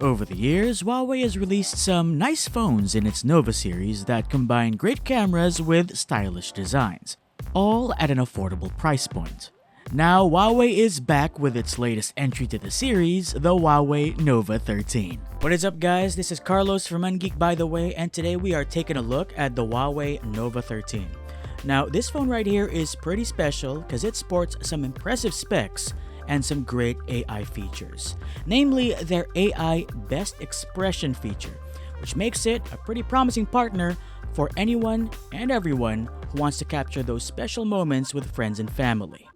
Over the years, Huawei has released some nice phones in its Nova series that combine great cameras with stylish designs, all at an affordable price point. Now, Huawei is back with its latest entry to the series, the Huawei Nova 13. What is up, guys? This is Carlos from Ungeek, by the way, and today we are taking a look at the Huawei Nova 13. Now, this phone right here is pretty special because it sports some impressive specs and some great AI features, namely their AI Best Expression feature, which makes it a pretty promising partner for anyone and everyone who wants to capture those special moments with friends and family.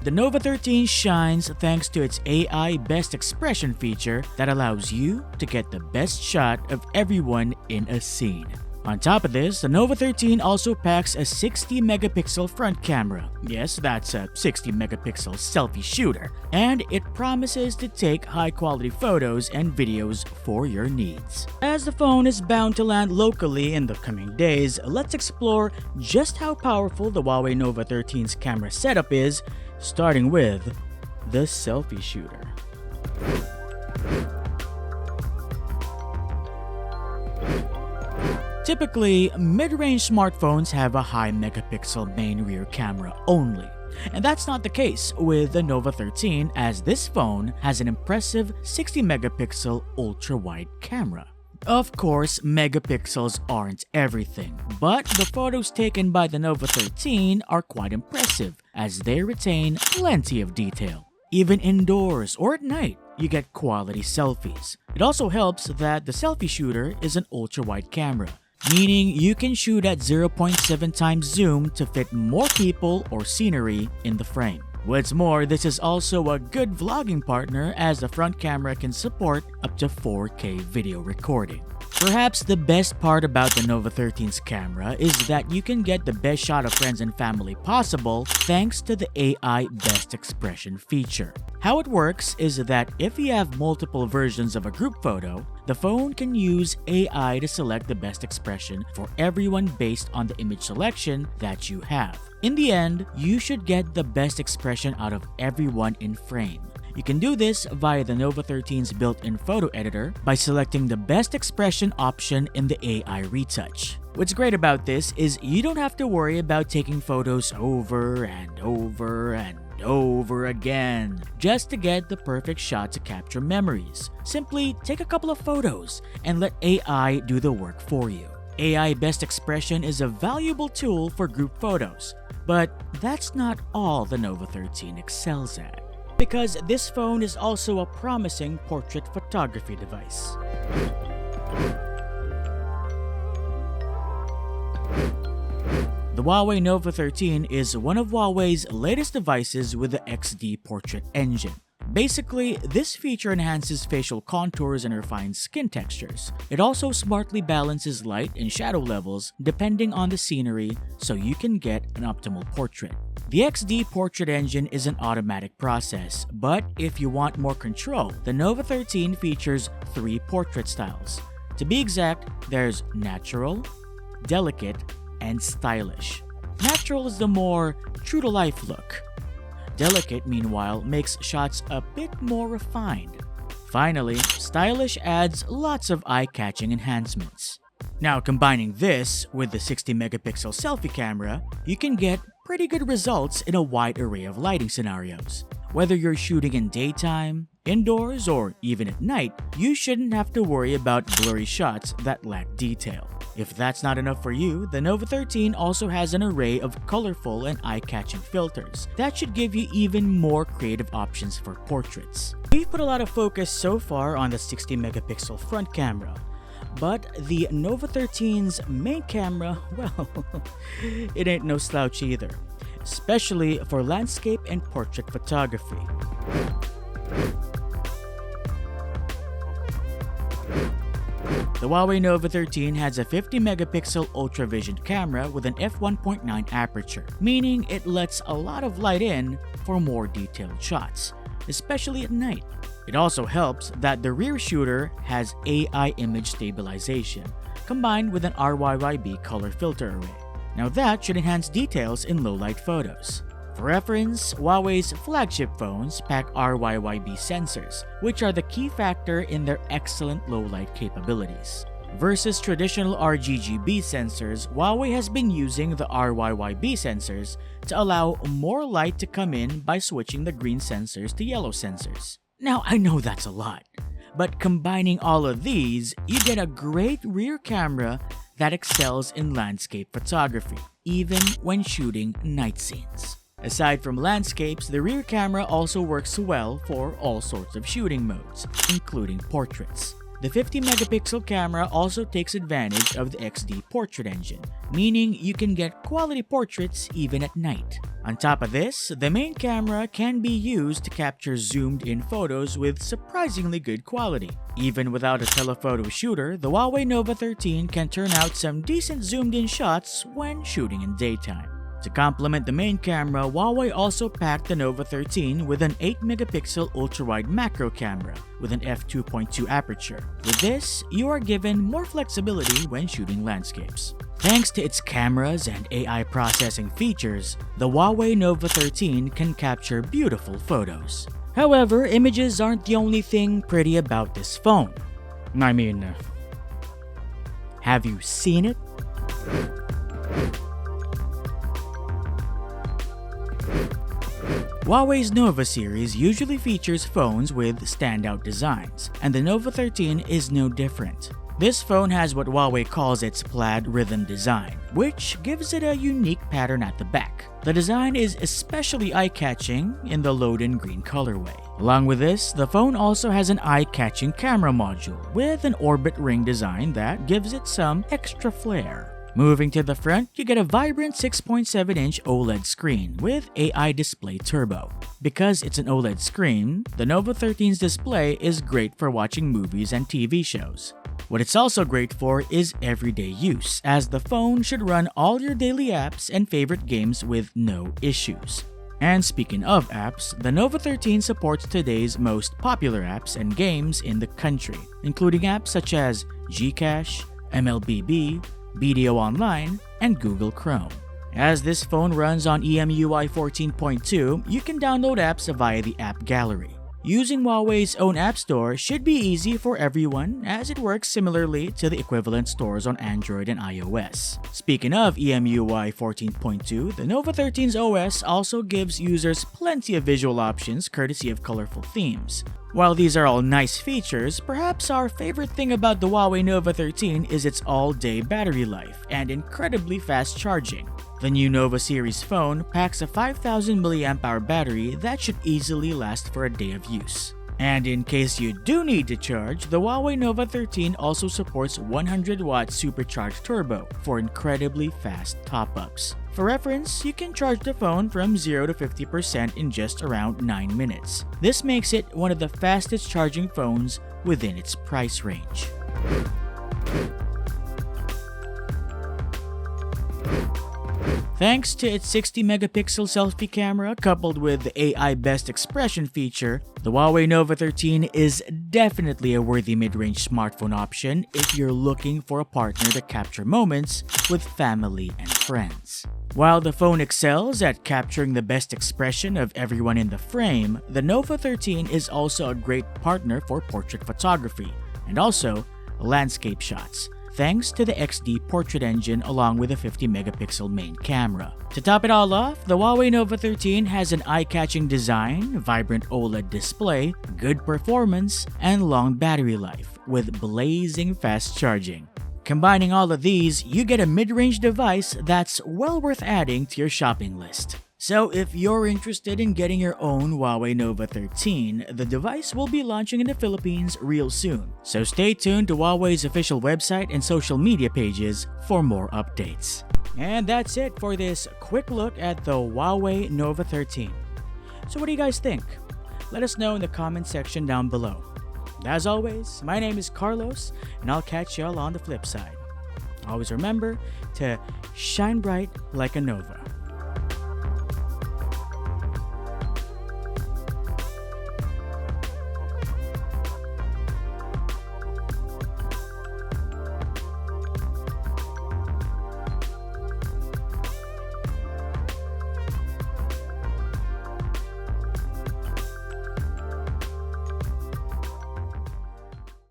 The Nova 13 shines thanks to its AI Best Expression feature that allows you to get the best shot of everyone in a scene. On top of this, the Nova 13 also packs a 60 megapixel front camera. Yes, that's a 60 megapixel selfie shooter. And it promises to take high quality photos and videos for your needs. As the phone is bound to land locally in the coming days, let's explore just how powerful the Huawei Nova 13's camera setup is, starting with the selfie shooter. Typically, mid-range smartphones have a high megapixel main rear camera only. And that's not the case with the Nova 13, as this phone has an impressive 60 megapixel ultra-wide camera. Of course, megapixels aren't everything, but the photos taken by the Nova 13 are quite impressive as they retain plenty of detail. Even indoors or at night, you get quality selfies. It also helps that the selfie shooter is an ultra-wide camera, meaning you can shoot at 0.7 times zoom to fit more people or scenery in the frame. What's more, this is also a good vlogging partner as the front camera can support up to 4K video recording. Perhaps the best part about the Nova 13's camera is that you can get the best shot of friends and family possible thanks to the AI Best Expression feature. How it works is that if you have multiple versions of a group photo, the phone can use AI to select the best expression for everyone based on the image selection that you have. In the end, you should get the best expression out of everyone in frame. You can do this via the Nova 13's built-in photo editor by selecting the best expression option in the AI retouch. What's great about this is you don't have to worry about taking photos over and over and over again just to get the perfect shot to capture memories. Simply take a couple of photos and let AI do the work for you. AI Best Expression is a valuable tool for group photos, but that's not all the Nova 13 excels at, because this phone is also a promising portrait photography device. The Huawei Nova 13 is one of Huawei's latest devices with the XD portrait engine. Basically, this feature enhances facial contours and refines skin textures. It also smartly balances light and shadow levels depending on the scenery so you can get an optimal portrait. The XD portrait engine is an automatic process, but if you want more control, the Nova 13 features 3 portrait styles. To be exact, there's natural, delicate, and stylish. Natural is the more true-to-life look. Delicate, meanwhile, makes shots a bit more refined. Finally, stylish adds lots of eye-catching enhancements. Now, combining this with the 60 megapixel selfie camera, you can get pretty good results in a wide array of lighting scenarios. Whether you're shooting in daytime, indoors, or even at night, you shouldn't have to worry about blurry shots that lack detail. If that's not enough for you, the Nova 13 also has an array of colorful and eye-catching filters that should give you even more creative options for portraits. We've put a lot of focus so far on the 60 megapixel front camera, but the Nova 13's main camera, well, it ain't no slouch either, especially for landscape and portrait photography. The Huawei Nova 13 has a 50 megapixel ultra vision camera with an f1.9 aperture, meaning it lets a lot of light in for more detailed shots, especially at night. It also helps that the rear shooter has AI image stabilization, combined with an RYYB color filter array. Now that should enhance details in low-light photos. For reference, Huawei's flagship phones pack RYYB sensors, which are the key factor in their excellent low-light capabilities. Versus traditional RGB sensors, Huawei has been using the RYYB sensors to allow more light to come in by switching the green sensors to yellow sensors. Now, I know that's a lot, but combining all of these, you get a great rear camera that excels in landscape photography, even when shooting night scenes. Aside from landscapes, the rear camera also works well for all sorts of shooting modes, including portraits. The 50-megapixel camera also takes advantage of the XD portrait engine, meaning you can get quality portraits even at night. On top of this, the main camera can be used to capture zoomed-in photos with surprisingly good quality. Even without a telephoto shooter, the Huawei Nova 13 can turn out some decent zoomed-in shots when shooting in daytime. To complement the main camera, Huawei also packed the Nova 13 with an 8-megapixel ultra-wide macro camera with an f2.2 aperture. With this, you are given more flexibility when shooting landscapes. Thanks to its cameras and AI processing features, the Huawei Nova 13 can capture beautiful photos. However, images aren't the only thing pretty about this phone. I mean, have you seen it? Huawei's Nova series usually features phones with standout designs, and the Nova 13 is no different. This phone has what Huawei calls its plaid rhythm design, which gives it a unique pattern at the back. The design is especially eye-catching in the load-in green colorway. Along with this, the phone also has an eye-catching camera module with an orbit ring design that gives it some extra flair. Moving to the front, you get a vibrant 6.7-inch OLED screen with AI Display Turbo. Because it's an OLED screen, the Nova 13's display is great for watching movies and TV shows. What it's also great for is everyday use, as the phone should run all your daily apps and favorite games with no issues. And speaking of apps, the Nova 13 supports today's most popular apps and games in the country, including apps such as Gcash, MLBB, Video Online, and Google Chrome. As this phone runs on EMUI 14.2, you can download apps via the App Gallery. Using Huawei's own app store should be easy for everyone, as it works similarly to the equivalent stores on Android and iOS. Speaking of EMUI 14.2, the Nova 13's OS also gives users plenty of visual options courtesy of colorful themes. While these are all nice features, perhaps our favorite thing about the Huawei Nova 13 is its all-day battery life and incredibly fast charging. The new Nova series phone packs a 5000 mAh battery that should easily last for a day of use. And in case you do need to charge, the Huawei Nova 13 also supports 100-watt supercharged turbo for incredibly fast top-ups. For reference, you can charge the phone from 0 to 50% in just around 9 minutes. This makes it one of the fastest charging phones within its price range. Thanks to its 60-megapixel selfie camera coupled with the AI Best Expression feature, the Huawei Nova 13 is definitely a worthy mid-range smartphone option if you're looking for a partner to capture moments with family and friends. While the phone excels at capturing the best expression of everyone in the frame, the Nova 13 is also a great partner for portrait photography and also landscape shots, thanks to the XD portrait engine along with a 50-megapixel main camera. To top it all off, the Huawei Nova 13 has an eye-catching design, vibrant OLED display, good performance, and long battery life, with blazing fast charging. Combining all of these, you get a mid-range device that's well worth adding to your shopping list. So if you're interested in getting your own Huawei Nova 13, the device will be launching in the Philippines real soon. So stay tuned to Huawei's official website and social media pages for more updates. And that's it for this quick look at the Huawei Nova 13. So what do you guys think? Let us know in the comment section down below. As always, my name is Carlos, and I'll catch y'all on the flip side. Always remember to shine bright like a Nova.